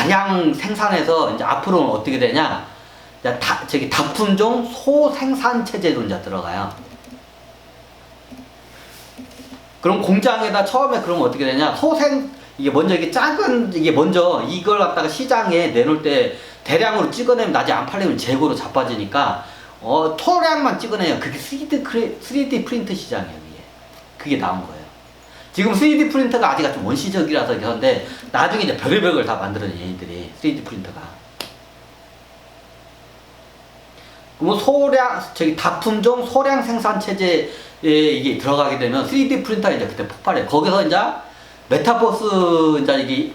다량 생산해서 이제 앞으로는 어떻게 되냐? 저기 다품종 소생산 체제로 이제 들어가요. 그럼 공장에다 처음에 그러면 어떻게 되냐? 이게 먼저 이게 작은, 이게 먼저 이걸 갖다가 시장에 내놓을 때 대량으로 찍어내면 낮에 안 팔리면 재고로 자빠지니까, 토량만 찍어내요. 그게 3D 프린트 시장이에요, 이게. 그게 나온 거예요. 지금 3D 프린터가 아직 좀 원시적이라서 그런데, 나중에 이제 별의별 걸 다 만들어낸 얘네들이, 3D 프린터가. 그러면 다품종 소량 생산 체제에 이게 들어가게 되면 3D 프린터가 이제 그때 폭발해요. 거기서 이제 메타버스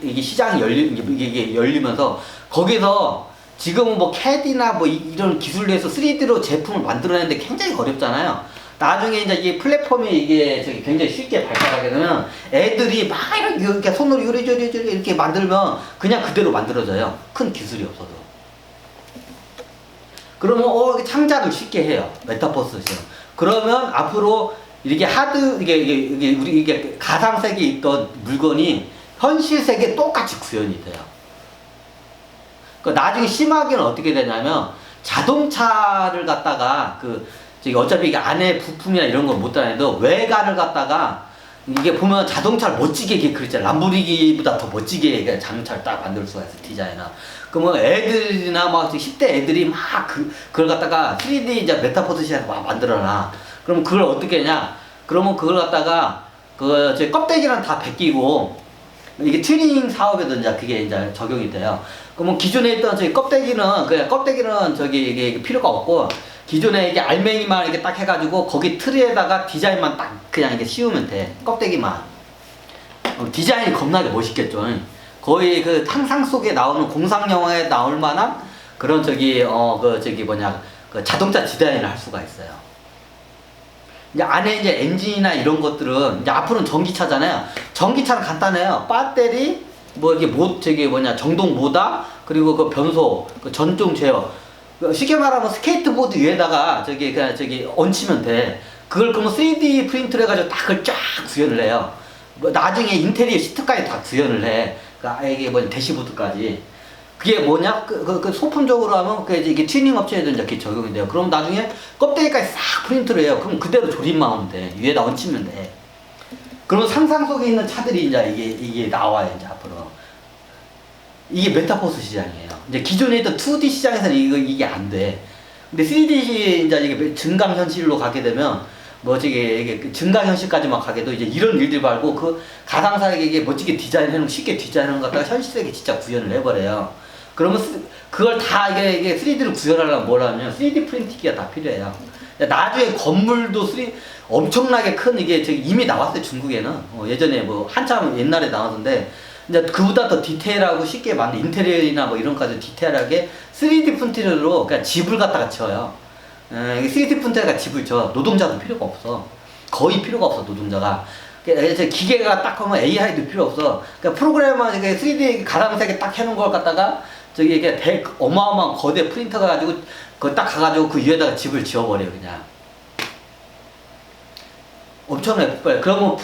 이게 시장이 이게 열리면서 거기서 지금은 뭐 CAD나 뭐 이런 기술로 해서 3D로 제품을 만들어내는데 굉장히 어렵잖아요. 나중에 이제 이 플랫폼이 이게 굉장히 쉽게 발달하게 되면 애들이 막 이렇게 손으로 요리조리 이렇게 만들면 그냥 그대로 만들어져요. 큰 기술이 없어도. 그러면 창작을 쉽게 해요. 메타버스처럼. 그러면 앞으로 이게 이게 가상 세계에 있던 물건이 현실 세계에 똑같이 구현이 돼요. 나중에 심하게는 어떻게 되냐면 자동차를 갖다가 어차피 이게 안에 부품이나 이런 걸 못 다녀도 외관을 갖다가 이게 보면 자동차를 멋지게 그랬잖아요. 람보르기니보다 더 멋지게 자동차를 딱 만들 수가 있어, 디자인을. 그러면 애들이나 막 10대 애들이 막 그걸 갖다가 3D 이제 메타버스 시장에서 막 만들어놔. 그럼 그걸 어떻게 했냐? 그러면 그걸 갖다가 제 껍데기랑 다 벗기고 이게 튜닝 사업에도 이제 그게 이제 적용이 돼요. 그러면 기존에 있던 껍데기는 이게 필요가 없고 기존에 이게 알맹이만 이렇게 딱 해가지고 거기 틀에다가 디자인만 딱 그냥 이렇게 씌우면 돼. 껍데기만. 디자인이 겁나게 멋있겠죠. 거의 상상 속에 나오는 공상 영화에 나올 만한 그런 자동차 디자인을 할 수가 있어요. 이제 안에 이제 엔진이나 이런 것들은 이제 앞으로는 전기차잖아요. 전기차는 간단해요. 배터리, 정동 모다, 그리고 그 변소, 전종 제어. 쉽게 말하면 스케이트보드 위에다가 얹히면 돼. 그걸 그러면 3D 프린트를 해가지고 딱 그걸 쫙 구현을 해요. 나중에 인테리어 시트까지 다 구현을 해. 이게 대시보드까지. 그게 뭐냐? 소품적으로 하면 이게 튜닝 업체에도 이렇게 적용이 돼요. 그럼 나중에 껍데기까지 싹 프린트를 해요. 그럼 그대로 조립만 하면 돼. 위에다 얹히면 돼. 그러면 상상 속에 있는 차들이 이제 이게 나와요, 이제 앞으로. 이게 메타버스 시장이에요. 이제 기존에 있던 2D 시장에서는 이게 안 돼. 근데 3D 이제 이게 증강현실로 가게 되면 이게 증강현실까지만 가게도 이제 이런 일들 말고 가상사에게 이게 멋지게 디자인해놓은 쉽게 디자인하는 것 갖다가 현실세계 진짜 구현을 해버려요. 그러면 그걸 다 이게 3D로 구현하려면 뭘 하냐면 3D 프린팅기가 다 필요해요. 나중에 건물도 엄청나게 큰 이게 이미 나왔어요, 중국에는. 예전에 한참 옛날에 나왔는데 이제 그보다 더 디테일하고 쉽게 만든 인테리어나 이런 것까지 디테일하게 3D 프린터로 그냥 집을 갖다가 지어요. 3D 프린터가 집을 져. 노동자도 필요가 없어. 거의 필요가 없어, 노동자가. 기계가 딱 하면 AI도 필요 없어. 그러니까 프로그래머 3D 가상세계 딱 해놓은 걸 갖다가 이게 어마어마한 거대 프린터가 가지고 그거 딱 가가지고 그 위에다가 집을 지어버려 그냥. 엄청나게 폭발. 그러면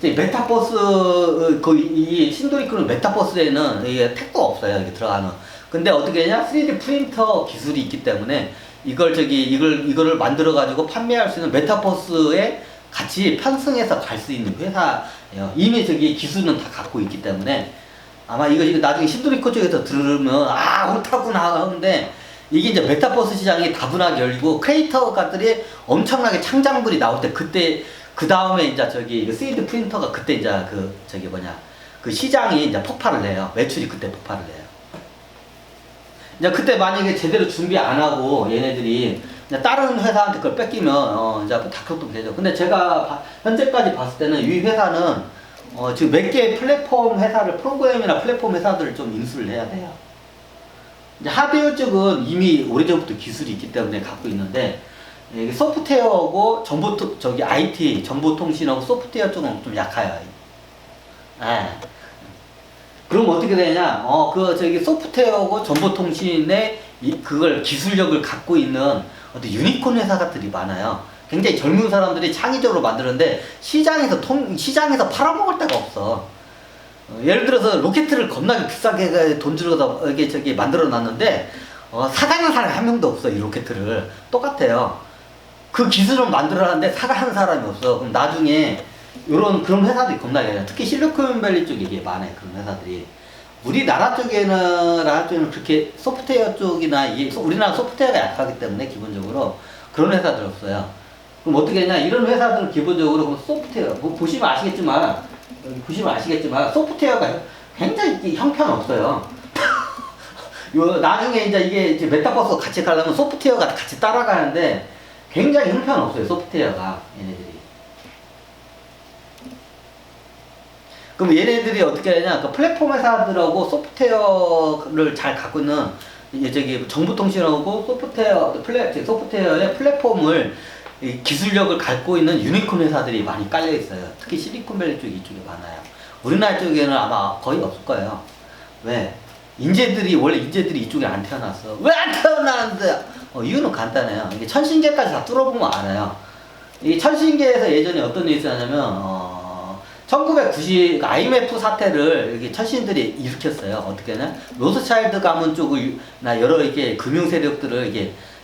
메타버스 이 신도리크는 메타버스에는 이게 택도 없어요, 이게 들어가는. 근데 어떻게 하냐? 3D 프린터 기술이 있기 때문에 이거를 만들어 가지고 판매할 수 있는 메타버스에 같이 편승해서 갈 수 있는 회사예요. 이미 기술은 다 갖고 있기 때문에 아마 이거 나중에 신도리코 쪽에서 들으면 옳다구나 하는데 이게 이제 메타버스 시장이 다분하게 열리고 크리에이터들이 엄청나게 창작물이 나올 때 그때 그 다음에 이제 3D 프린터가 그때 이제 그 시장이 이제 폭발을 해요. 매출이 그때 폭발을 해요. 이제 그때 만약에 제대로 준비 안 하고 얘네들이 다른 회사한테 그걸 뺏기면 이제 다크도 되죠. 근데 제가 현재까지 봤을 때는 이 회사는 지금 몇 개의 플랫폼 회사를 프로그램이나 플랫폼 회사들을 좀 인수를 해야 돼요. 이제 하드웨어 쪽은 이미 오래전부터 기술이 있기 때문에 갖고 있는데 소프트웨어하고 IT 정보통신하고 소프트웨어 쪽은 좀 약해요. 그럼 어떻게 되냐? 소프트웨어하고 정보통신의 그걸 기술력을 갖고 있는 어떤 유니콘 회사들이 많아요. 굉장히 젊은 사람들이 창의적으로 만드는데 시장에서 팔아먹을 데가 없어. 예를 들어서 로켓을 겁나게 비싸게 돈 들여서 이게 저기 만들어 놨는데 사가는 사람이 한 명도 없어. 이 로켓을 똑같아요. 그 기술을 만들어놨는데 사가는 사람이 없어. 그럼 나중에 그런 회사들이 겁나게 많아요. 특히 실리콘밸리 쪽에 이게 많아요. 그런 회사들이. 우리나라 쪽에는 그렇게 소프트웨어 쪽이나 우리나라 소프트웨어가 약하기 때문에 기본적으로 그런 회사들 없어요. 그럼 어떻게 했냐? 이런 회사들은 기본적으로 그럼 소프트웨어 보시면 아시겠지만 소프트웨어가 굉장히 형편없어요. 나중에 이제 메타버스 같이 가려면 소프트웨어가 같이 따라가는데 굉장히 형편없어요. 소프트웨어가 얘네들이. 그럼 얘네들이 어떻게 하냐? 그 플랫폼 회사들하고 소프트웨어를 잘 갖고 있는 저기 정보통신하고 소프트웨어의 플랫폼을 기술력을 갖고 있는 유니콘 회사들이 많이 깔려 있어요. 특히 실리콘밸리 쪽 이쪽에 많아요. 우리나라 쪽에는 아마 거의 없을 거예요. 왜? 원래 인재들이 이쪽에 안 태어났어. 왜 안 태어나는데? 이유는 간단해요. 이게 천신계까지 다 뚫어보면 알아요. 이 천신계에서 예전에 어떤 일이 있었냐면 1990 IMF 사태를 여기 천신들이 일으켰어요. 어떻게는 로스차일드 가문 쪽을나 여러 이게 금융 세력들을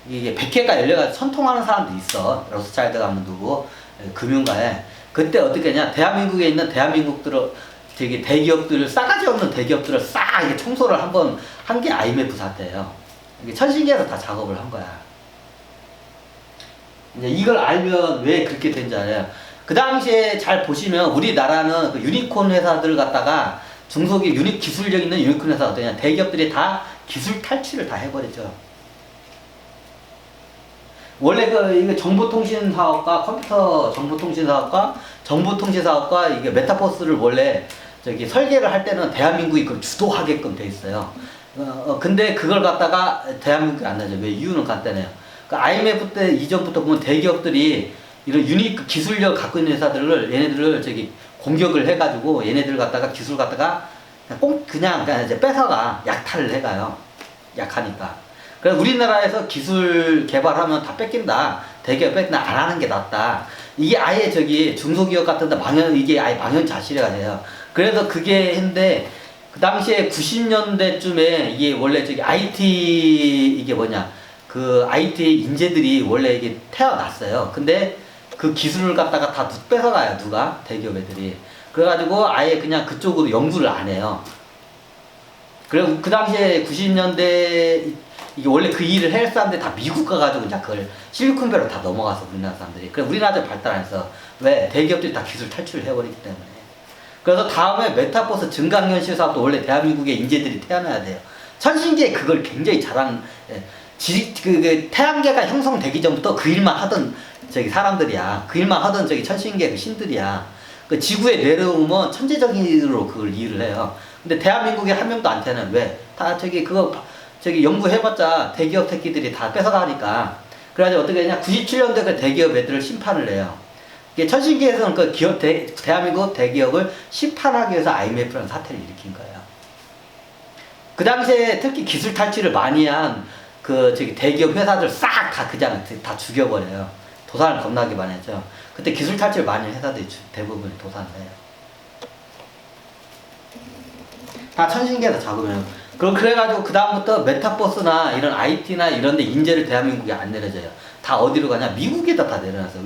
이게 백회가 열려가지고 선통하는 사람도 있어. 로스차일드 가문도 금융가에. 그때 어떻게 했냐? 대한민국에 있는 되게 대기업들을 싸가지 없는 대기업들을 싹 이게 청소를 한번 한 게 IMF 사태예요. 이게 천신계에서 다 작업을 한 거야. 이제 이걸 알면 왜 그렇게 된지 알아요. 그 당시에 잘 보시면 우리나라는 그 유니콘 회사들 갖다가 기술력 있는 유니콘 회사가 어떠냐. 대기업들이 다 기술 탈취를 다 해버리죠. 원래 이게 정보통신 사업과 컴퓨터 정보통신 사업과 정보통신 사업과 이게 메타버스를 원래 설계를 할 때는 대한민국이 그걸 주도하게끔 돼 있어요. 근데 그걸 갖다가 대한민국이 안 나죠. 왜? 이유는 간단해요. 그 IMF 때 이전부터 보면 대기업들이 이런 기술력 갖고 있는 얘네들을 공격을 해가지고 얘네들 갖다가 기술 갖다가 그냥 이제 뺏어가 약탈을 해가요. 약하니까. 그래서 우리나라에서 기술 개발하면 다 뺏긴다. 대기업 뺏긴다. 안 하는 게 낫다. 이게 아예 중소기업 같은데 이게 아예 망연자실해가 돼요. 그래서 그게 했는데 그 당시에 90년대쯤에 이게 원래 IT 그 IT 인재들이 원래 이게 태어났어요. 근데 그 기술을 갖다가 다 뺏어가요. 누가? 대기업 애들이. 그래가지고 아예 그냥 그쪽으로 연구를 안 해요. 그리고 그 당시에 90년대 이게 원래 그 일을 할 사람들이 다 미국 가가지고 이제 그걸 실리콘밸리로 다 넘어가서 우리나라 사람들이. 그래 우리나라도 발달 안 해서 왜? 대기업들이 다 기술 탈출을 해버리기 때문에. 그래서 다음에 메타버스 증강현실 사업도 원래 대한민국의 인재들이 태어나야 돼요. 천신계에 그걸 굉장히 태양계가 형성되기 전부터 그 일만 하던 사람들이야. 그 일만 하던 천신계 그 신들이야. 그 지구에 내려오면 천재적인 일로 그걸 일을 해요. 근데 대한민국에 한 명도 안 태어나요. 왜? 다 연구해봤자 대기업 새끼들이 다 뺏어가니까. 그래가지고 어떻게 했냐? 97년도에 그 대기업 애들을 심판을 해요. 이게 천신계에서는 그 대한민국 대기업을 심판하기 위해서 IMF라는 사태를 일으킨 거예요. 그 당시에 특히 기술 탈취를 많이 한 대기업 회사들 싹 다 그냥 다 죽여버려요. 도산을 겁나게 많이 했죠. 그때 기술 탈취를 많이 한 회사들이 대부분 도산을 해요. 다 천신계에서 잡으면. 그래가지고 그다음부터 메타버스나 이런 IT나 이런 데 인재를 대한민국에 안 내려줘요. 다 어디로 가냐? 미국에다 다 내려놨어요.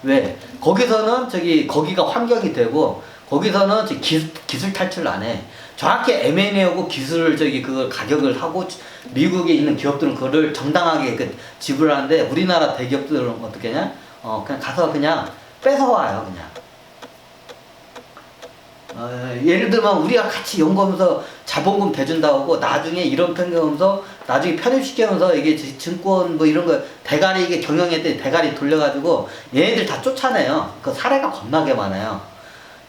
왜? 거기서는 거기가 환경이 되고, 거기서는 기술 탈출을 안 해. 정확히 M&A하고 기술을 그걸 가격을 하고, 미국에 있는 기업들은 그거를 정당하게 지불하는데, 우리나라 대기업들은 어떻게 하냐? 그냥 가서 그냥 뺏어와요, 그냥. 예를 들면 우리가 같이 연구하면서 자본금 대준다고 하고 나중에 이런 편경하면서 나중에 편입시키면서 이게 증권 뭐 이런 거 대가리 이게 경영했더니 대가리 돌려가지고 얘네들 다 쫓아내요. 그 사례가 겁나게 많아요.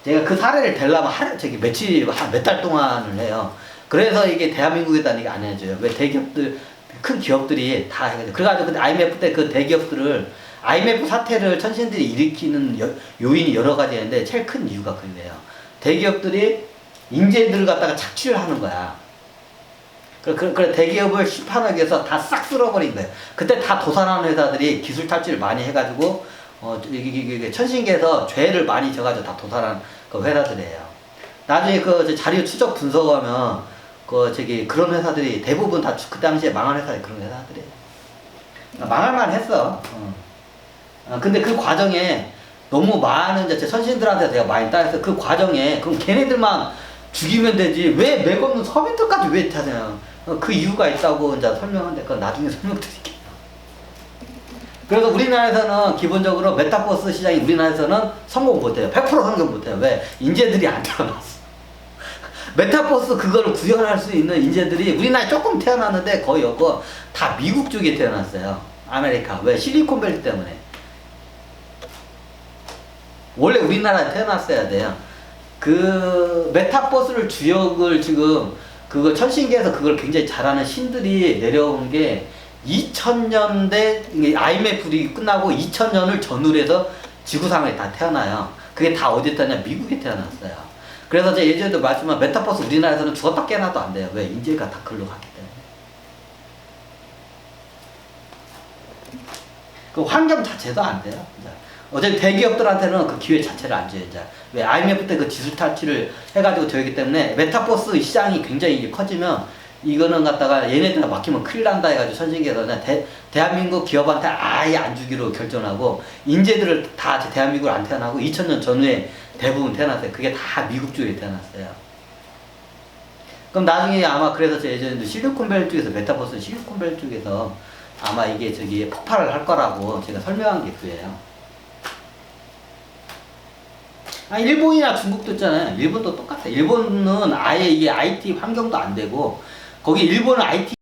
제가 그 사례를 대려면 몇 달 동안을 해요. 그래서 이게 대한민국에다 이게 안 해줘요. 왜? 대기업들 큰 기업들이 다 해가지고. 그래가지고 근데 IMF 때 그 대기업들을 IMF 사태를 천신들이 일으키는 요인이 여러 가지 있는데 제일 큰 이유가 그거예요. 대기업들이 인재들을 갖다가 착취를 하는 거야. 그래 대기업을 심판하기 위해서 다 싹 쓸어버린 거예요. 그때 다 도산하는 회사들이 기술 탈취를 많이 해가지고 이게 천신계에서 죄를 많이 져가지고 다 도산한 그 회사들이에요. 나중에 그 자료 추적 분석하면 그 저기 그런 회사들이 대부분 다 그 당시에 망한 회사들이 그런 회사들이에요. 망할만 했어. 근데 그 과정에 너무 많은 이제 선신들한테 제가 많이 따라서 그 과정에 그럼 걔네들만 죽이면 되지 왜 맥없는 서민들까지 왜 타냐. 그 이유가 있다고 이제 설명하는데 그건 나중에 설명드릴게요. 그래서 우리나라에서는 기본적으로 메타버스 시장이 우리나라에서는 성공 못해요. 100% 성공 못해요. 왜? 인재들이 안 태어났어. 메타버스 그거를 구현할 수 있는 인재들이 우리나라에 조금 태어났는데 거의 없고 다 미국 쪽에 태어났어요. 아메리카. 왜? 실리콘밸리 때문에. 원래 우리나라에 태어났어야 돼요. 그 메타버스를 주역을 지금 그거 천신계에서 그걸 굉장히 잘하는 신들이 내려온 게 2000년대 IMF 불이 끝나고 2000년을 전후로 해서 지구상에 다 태어나요. 그게 다 어디 태어나냐? 미국에 태어났어요. 그래서 제가 예전에도 말씀한 메타버스 우리나라에서는 죽었다 깨어나도 안 돼요. 왜? 인재가 다 글로 갔기 때문에. 그 환경 자체도 안 돼요. 어차피 대기업들한테는 그 기회 자체를 안 줘요. 이제. 왜? IMF 때 그 지수 탈취를 해가지고 되기 때문에 메타버스 시장이 굉장히 이제 커지면 이거는 갖다가 얘네들 막히면 큰일 난다 해가지고 선진계에서 대한민국 기업한테 아예 안 주기로 결정하고 인재들을 다 대한민국을 안 태어나고 2000년 전후에 대부분 태어났어요. 그게 다 미국 쪽에 태어났어요. 그럼 나중에 아마 그래서 제 예전에도 실리콘밸리 쪽에서 메타버스 실리콘밸리 쪽에서 아마 이게 저기 폭발을 할 거라고 제가 설명한 게 그예요. 일본이나 중국도 있잖아요. 일본도 똑같아. 일본은 아예 이게 IT 환경도 안 되고 거기 일본은 IT